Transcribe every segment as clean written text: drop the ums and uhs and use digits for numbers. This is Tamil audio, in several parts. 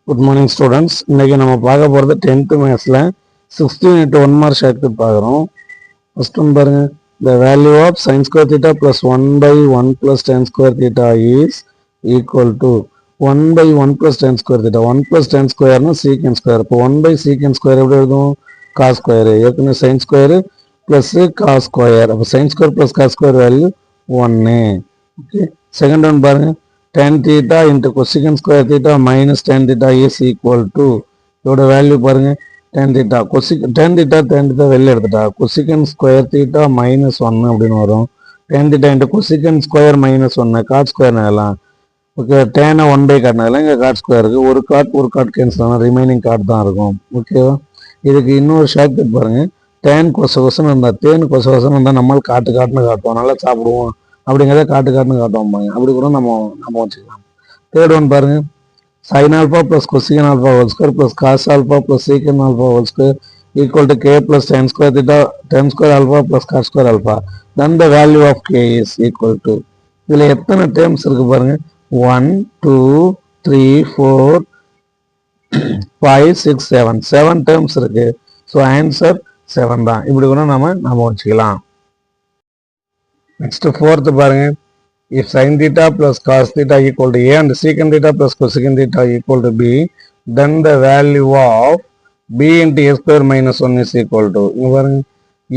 Good morning students. இன்னைக்கு நம்ம பார்க்க போகிறது 10th மேத்ஸில் 16 into 1 மார்க் ஷார்ட்கட் பார்க்குறோம். ஃபர்ஸ்ட் ஒன்று பாருங்க. The value of sine square theta plus 1/1 plus tan square theta is equal to 1/1 plus tan square theta. 1 plus tan ஸ்கொயர்னா சீக்கன் ஸ்கொயர். இப்போ 1/சீக்கன் ஸ்கொயர் எப்படி எழுதும்? Cos square. ஏற்கனவே sine square plus cos square. அப்போ sine square plus cos square value 1. Okay, second one பாருங்க. tan theta into cosecant square theta minus tan theta is equal to இதோட வேல்யூ பாருங்க. tan theta வெளில எடுத்துட்டா cosecant square theta minus 1 அப்படின்னு வரும். tan theta into cosecant square minus 1 cot square ஆகலாம். ஓகே, tan 1/, காட்டினால இங்கே காட் ஸ்கொயருக்கு ஒரு காட் கேன்சல் ஆனால் ரிமைனிங் காட் தான் இருக்கும். ஓகேவா? இதுக்கு இன்னொரு ஷார்ட்கட் பாருங்க. tan கொசகொசன்னு இருந்தால் இருந்தால் நம்மளால் காட்டுன்னு காட்டுவோம், நல்லா சாப்பிடுவோம் அப்படிங்கிறத காட்டுன்னு காட்டுவோம். அப்படி கூட நம்ம வச்சுக்கலாம். தேர்ட் ஒன் பாருங்க. Sine alpha plus cosecant alpha whole square plus cos alpha plus secant alpha whole square equal to K plus tan square theta tan square alpha plus cos square alpha. Then the value of K is equal to, இதில் எத்தனை டேர்ம்ஸ் இருக்கு பாருங்க. 1 2 3 4 5 6 7 டேர்ம்ஸ் இருக்கு. ஸோ ஆன்சர் 7 தான். இப்படி கூட நம்ம வச்சுக்கலாம். நெக்ஸ்ட் ஃபோர்த் பாருங்க. if sin theta plus cos theta equal to a and secant theta plus cosecant theta equal to b, then the value of b into a square minus 1 is equal to, இங்க பாருங்க,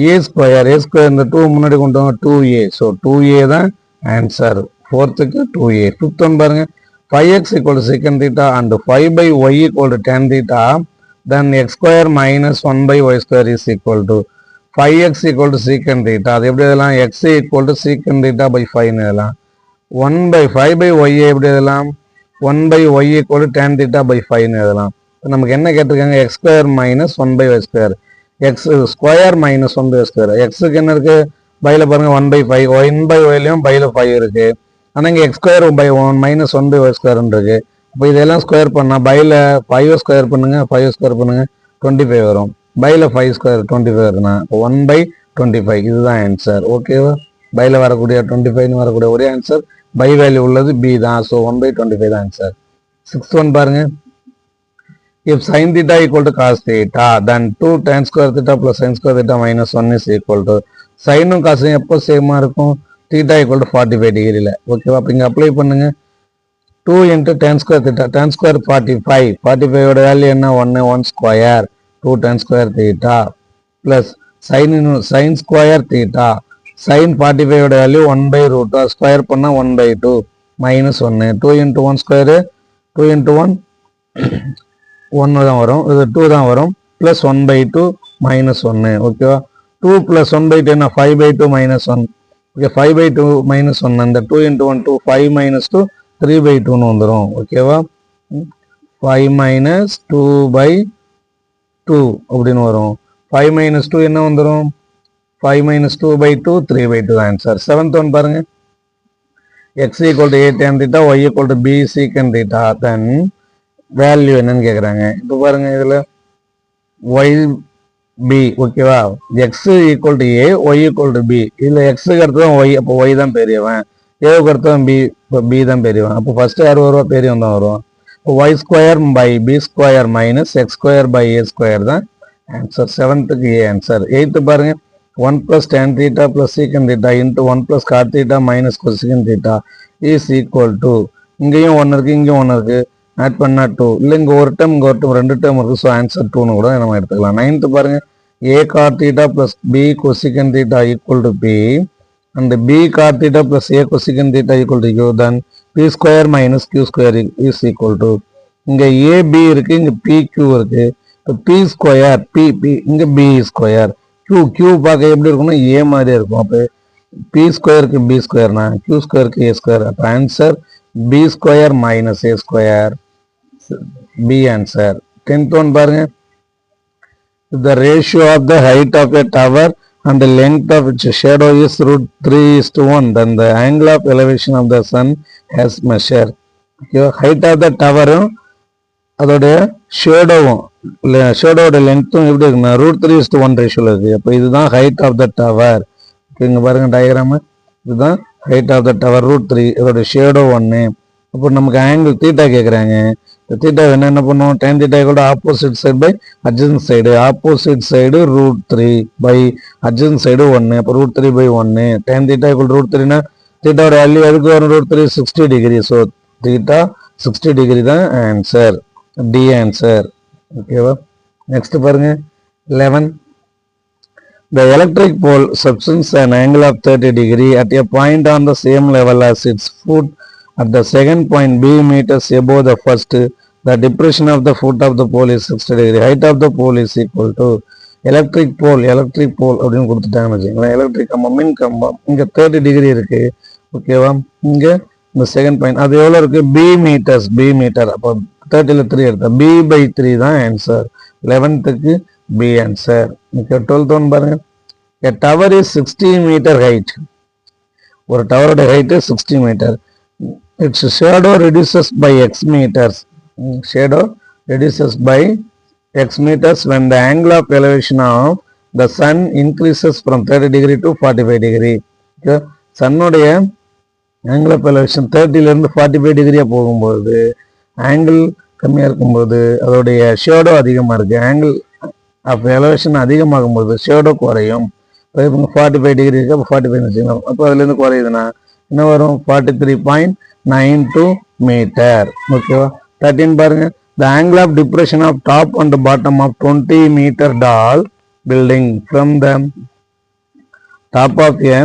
a square இந்த 2 முன்னாடி கொண்டு வாங்க 2a. ஸோ 2a தான் ஆன்சர். ஃபோர்த்துக்கு 2a. ஃபிஃப்த் ஒன் பாருங்க. 5x equal to secant theta and 5/y equal to tan theta, then x square minus 1/y square is equal to 5x equal to secant theta. அது எப்படி எழுதலாம்? x equal to secant theta by 5 எழுதலாம். 1/5/y எப்படி எழுதலாம்? 1/y equal to tan theta by 5 எழுதலாம். நமக்கு என்ன கேட்டிருக்காங்க? x square minus 1/y square. x square minus 1/y square. xக்கு என்ன இருக்கு? பைல பாருங்க 1/5. 1/yலையும் பைல 5 இருக்கு. ஆனால் இங்கே x square by 1 minus 1/y square இருக்கு. இப்போ இதெல்லாம் ஸ்கொயர் பண்ணால் பைல 5 ஸ்கொயர் பண்ணுங்க, 5 ஸ்கொயர் பண்ணுங்க, 25 வரும். பைல 5 ஸ்கொயர் 25 இருக்குன்னா 1/25. இதுதான் ஆன்சர். ஓகேவா? பைல வரக்கூடிய 25 வரக்கூடிய ஒரே ஆன்சர் பை வேல்யூ உள்ளது பி தான். ஸோ 1/25 தான் ஆன்சர். சிக்ஸ்த் ஒன் பாருங்க. if sin theta equal to cos theta, then 2 tan square theta plus sin square theta minus 1 is equal to, சைனும் காசும் எப்போ சேமா இருக்கும்? theta equal to 45 டிகிரியில். ஓகேவா? அப்போ இங்கே அப்ளை பண்ணுங்க. 2 into tan square theta, tan square 45. 45ஓட value என்ன? 1 square 2 tan square theta plus sin square theta. sin 45ஓட வேல்யூ 1/√2. ஸ்கொயர் பண்ணால் 1/2 minus 1. 2 into 1 ஸ்கொயரு 2 into 1 1 தான் வரும். இது 2 தான் வரும். Plus 1/2 minus 1. ஓகேவா? 2 plus 1/2 என்ன? 5/2 minus 1. Okay, 5/2 minus 1. அந்த 2 into 1 2, 5 minus 2 3/2ன்னு வந்துடும். ஓகேவா? 5 minus 2/2 அப்படின்னு வரும். 5 minus 2 என்ன வந்துடும்? 5 minus 2/2 3/2 ஆன்சர். செவன்த் ஒன் பாருங்க. x equal to a tan theta, y equal to b secant theta, then value என்னன்னு கேட்குறாங்க. இப்போ பாருங்க, இதில் y b. ஓகேவா? x equal to a, y equal to b. இதில் எக்ஸுக்கு அடுத்ததான் y. அப்போ y தான் பெரியவன். ஏவுக்கு அடுத்ததான் b. இப்போ b தான் பெரியவன். அப்போ ஃபர்ஸ்ட் யார் வருவா? பெரியவன் தான் வருவான். இப்போ y square by b square minus x square by a square தான் ஆன்சர். செவன்த்துக்கு a ஆன்சர். எயித்து பாருங்க. 1 plus tan theta plus secant theta into 1 plus cot theta minus cosecant theta is equal to, இங்கேயும் 1 இருக்கு, இங்கேயும் 1 இருக்கு, ஆட் பண்ணா 2. இல்லை இங்கே ஒரு டேர்ம், இங்கே ஒரு டேர்ம், 2 டேர்ம் இருக்கு. ஸோ ஆன்சர் 2ன்னு கூட நம்ம எடுத்துக்கலாம். நைன்த்து பாருங்க. a cot theta plus b cosecant theta equal to p and b cot theta plus a cosecant theta equal to q, then p square minus q square is equal to, இங்கே ab இருக்கு, இங்கே pq இருக்கு. இப்போ p ஸ்கொயர் p, இங்கே b ஸ்கொயர். q பார்க்க எப்படி இருக்கும்னா a மாதிரி இருக்கும். அப்போ p ஸ்கொயருக்கு b ஸ்கொயர்னா q ஸ்கொயருக்கு a ஸ்கொயர். அப்போ answer b square minus a square. b answer. 10th one பாருங்க. the ratio of the height of a tower and the length of its shadow is √3:1, then the angle of elevation of the sun has measured. height of the tower அதோடைய ஷேடோவோட லென்த்தும் எப்படி இருக்குன்னா √3:1 ரேஷியோவில் இருக்குது. அப்போ இதுதான் ஹைட் ஆஃப் த டவர். இங்கே பாருங்கள் டயக்ராமு. இதுதான் ஹைட் ஆஃப் த டவர் √3. இதோட ஷேடோ 1. அப்போ நமக்கு ஆங்கிள் தீட்டா கேட்குறாங்க. theta என்ன பண்ணுவோம் tan theta equal to opposite side by adjacent side. Opposite side root 3 by adjacent side 1. அப்போ root 3 by 1. tan theta equal to root 3 னா theta ஓட வேல்யூ எதுக்கு வரும் root 3 60 degree. So theta 60 degree தான் ஆன்சர். D answer. ஓகேவா? நெக்ஸ்ட் பாருங்க 11. The electric pole subtends an angle of 30 degree at a point on the same level as its foot at the second point b meters above the first. The depression of the foot of the pole is 60 degree. Height of the pole is equal to electric pole அப்படின்னு கொடுத்துட்டாங்கன்னு வச்சுக்கோங்களேன். எலக்ட்ரிக் கம்பம் மின் கம்பம் இங்கே 30 டிகிரி இருக்கு. ஓகேவா? இங்கே இந்த செகண்ட் பாயிண்ட் அது எவ்வளோ இருக்கு b மீட்டர். அப்போ 30ல் 3 எடுத்தா b by 3 தான் ஆன்சர். 11க்கு b answer. Okay 12th one பாருங்க. A tower is 60 meter height. ஒரு டவரோட height 60 metre. Its shadow reduces by x meters. Shadow reduces by x meters when the angle of elevation of the sun increases from 30 degree to 45 degree. Okay. சன்னுடைய angle of elevation 30ல இருந்து 45 டிகிரியா போகும்போது ஆங்கிள் கம்மியா இருக்கும்போது அதோடைய ஷேடோ அதிகமா இருக்கு. ஆங்கிள் ஆஃப் எலவேஷன் அதிகமாகும்போது ஷேடோ குறையும். 45 டிகிரி இருக்கு. அப்போ 45 வச்சுக்கணும். அப்போ அதுலேருந்து குறையுதுன்னா என்ன வரும் 43.92 மீட்டர். ஓகேவா? 13 பாருங்க. The angle of depression of top and bottom of 20 meter tall building from the top of a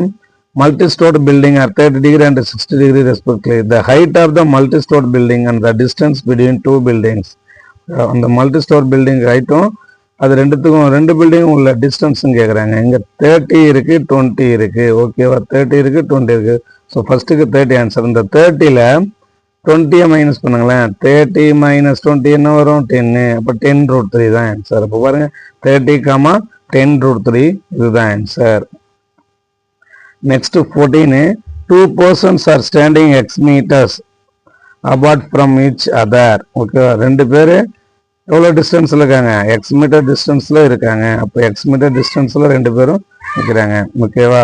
multi-stored building are 30 degree and 60 degree respectively. The height of the multi-stored building and the distance between two buildings. அந்த multi-stored building ஹைட்டும் அது ரெண்டு பில்டிங்கும் உள்ள டிஸ்டன்ஸும் கேட்குறாங்க. இங்கே 30 இருக்கு 20 இருக்கு. ஓகேவா? 30 இருக்கு 20 இருக்கு. ஸோ ஃபர்ஸ்ட்டுக்கு 30 ஆன்சர். இந்த 30ல் 20 மைனஸ் பண்ணுங்களேன். 30 மைனஸ் 20 என்ன வரும் 10. அப்போ 10 root 3 தான் ஆன்சர். அப்போ பாருங்க 30, 10 root 3 இதுதான் answer. Next 14. 2 persons are standing x meters apart from each other. ஓகேவா? ரெண்டு பேர் எவ்வளோ டிஸ்டன்ஸில் இருக்காங்க எக்ஸ் மீட்டர் டிஸ்டன்ஸில் இருக்காங்க. அப்போ எக்ஸ் மீட்டர் டிஸ்டன்ஸில் ரெண்டு பேரும் நிற்கிறாங்க. ஓகேவா?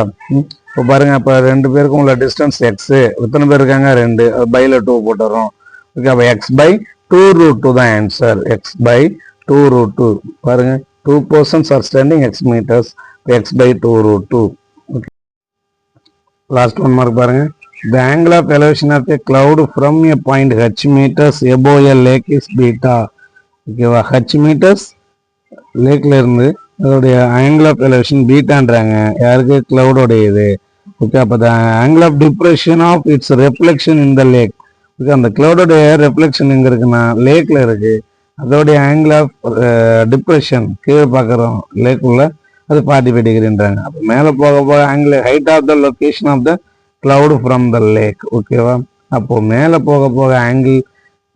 இப்போ பாருங்க. அப்போ ரெண்டு பேருக்கும் உள்ள டிஸ்டன்ஸ் எக்ஸு. எத்தனை பேர் இருக்காங்க 2. பையில் 2 போட்டுறோம். ஓகே. அப்போ x by 2 root 2 தான் ஆன்சர். x by 2 root 2 பாருங்க. 2 persons are standing x meters. x by 2 root 2. Okay. Last one mark பாருங்க. The angle of elevation of a cloud from a point h meters above a lake is beta. ஓகேவா? h மீட்டர்ஸ் லேக்ல இருந்து அதோடைய ஆங்கிள் ஆஃப் எலவேஷன் பீட்டான்றாங்க. யாருக்கு? கிளவுடோடைய இது. ஓகே. அப்போ the angle of depression of its reflection in the lake. Okay. அந்த கிளவுடோடைய ரெஃப்ளெக்ஷன் எங்கே இருக்குன்னா லேக்ல இருக்கு. அதோடைய ஆங்கிள் ஆஃப் டிப்ரெஷன் கீழே பார்க்குறோம் லேக்குள்ள அது 45 டிகிரின்றாங்க. அப்போ மேலே போக போக angle height of the location of the cloud from the lake. ஓகேவா? அப்போ மேலே போக போக ஆங்கிள்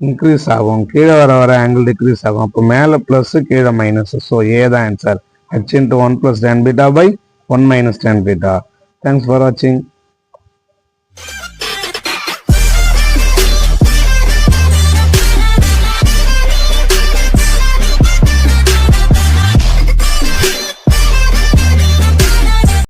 இன்க்ரீஸ் ஆகும். கீழே வர ஆங்கிள் டிக்ரீஸ் ஆகும். அப்போ மேலே ப்ளஸ் கீழே மைனஸ். ஸோ ஏ தான் answer. h into 1 plus tan beta by 1 minus tan beta. Thanks for watching.